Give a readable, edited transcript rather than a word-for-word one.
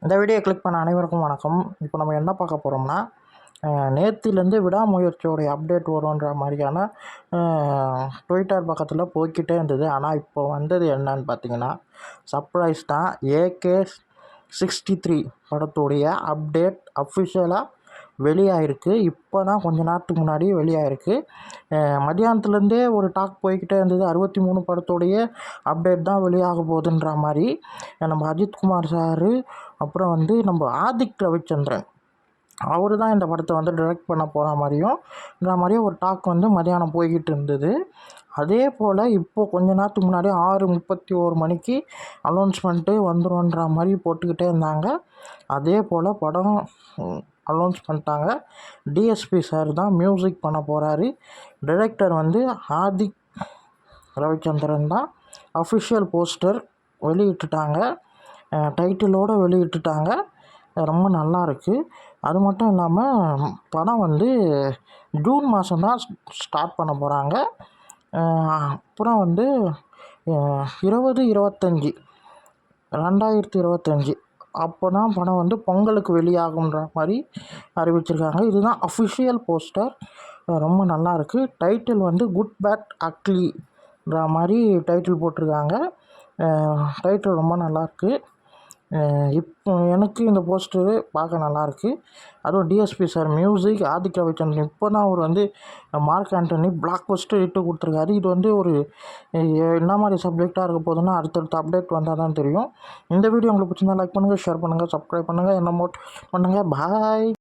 இந்த video click பண்ண அனைவருக்கும் வணக்கம். இப்போ நம்ம என்ன பார்க்க போகிறோம்னா, நேத்திலேருந்து விடாமுயற்சியோடைய அப்டேட் வரும்ன்ற மாதிரியான ட்விட்டர் பக்கத்தில் போய்க்கிட்டே இருந்தது. ஆனால் இப்போ வந்தது என்னன்னு பார்த்தீங்கன்னா, சர்ப்ரைஸ் தான். AK63 படத்துடைய அப்டேட் அஃபிஷியலாக வெளியாகிருக்கு. இப்போ தான் கொஞ்ச நேரத்துக்கு முன்னாடி வெளியாகிருக்கு. மத்தியானத்துலேருந்தே ஒரு டாக் போய்கிட்டே இருந்தது. 63 படத்துடைய அப்டேட் தான் வெளியாக போகுதுன்ற மாதிரி. நம்ம அஜித்குமார் சார், அப்புறம் நம்ம ஆதிக் ரவிச்சந்திரன் அவர் தான் இந்த படத்தை டைரக்ட் பண்ண போகிற மாதிரியும் ஒரு டாக் மதியானம் போய்கிட்டு இருந்தது. அதே போல் இப்போது கொஞ்ச நேரத்துக்கு முன்னாடி 6:31 மணிக்கு அனௌன்ஸ்மெண்ட்டு வந்துடும்ன்ற மாதிரி போட்டுக்கிட்டே இருந்தாங்க. அதே போல் படம் அனௌன்ஸ் பண்ணிட்டாங்க. டிஎஸ்பி சார் தான் மியூசிக் பண்ண போகிறாரு. டைரக்டர் ஆதிக் ரவிச்சந்திரன் தான். அஃபிஷியல் போஸ்டர் வெளியிட்டுட்டாங்க, டைட்டிலோடு வெளியிட்டுட்டாங்க. ரொம்ப நல்லாயிருக்கு. அது மட்டும் இல்லாமல் படம் ஜூன் மாதம் தான் ஸ்டார்ட் பண்ண போகிறாங்க. அப்புறம் 2025 அப்போ தான் படம் பொங்கலுக்கு வெளியாகுன்ற மாதிரி அறிவிச்சிருக்காங்க. இதுதான் அஃபிஷியல் போஸ்டர். ரொம்ப நல்லாயிருக்கு. டைட்டில் குட் பேட் அக்லின்ற மாதிரி டைட்டில் போட்டிருக்காங்க. டைட்டில் ரொம்ப நல்லாயிருக்கு. இப்போ எனக்கு இந்த போஸ்டரு பார்க்க நல்லாயிருக்கு. அதுவும் DSP sir music, Adhik Ravichandran. இப்போ தான் அவர் மார்க் ஆண்டனி பிளாக் பஸ்டர் இட்டு கொடுத்துருக்காரு. இது ஒரு என்ன மாதிரி சப்ஜெக்டாக இருக்க போகுதுன்னா அடுத்தடுத்த அப்டேட் வந்தால் தான் தெரியும். இந்த வீடியோ உங்களுக்கு பிடிச்சிருந்தா லைக் பண்ணுங்கள், ஷேர் பண்ணுங்கள், சப்ஸ்கிரைப் பண்ணுங்கள், என்ன மோட் பண்ணுங்கள். பாய்.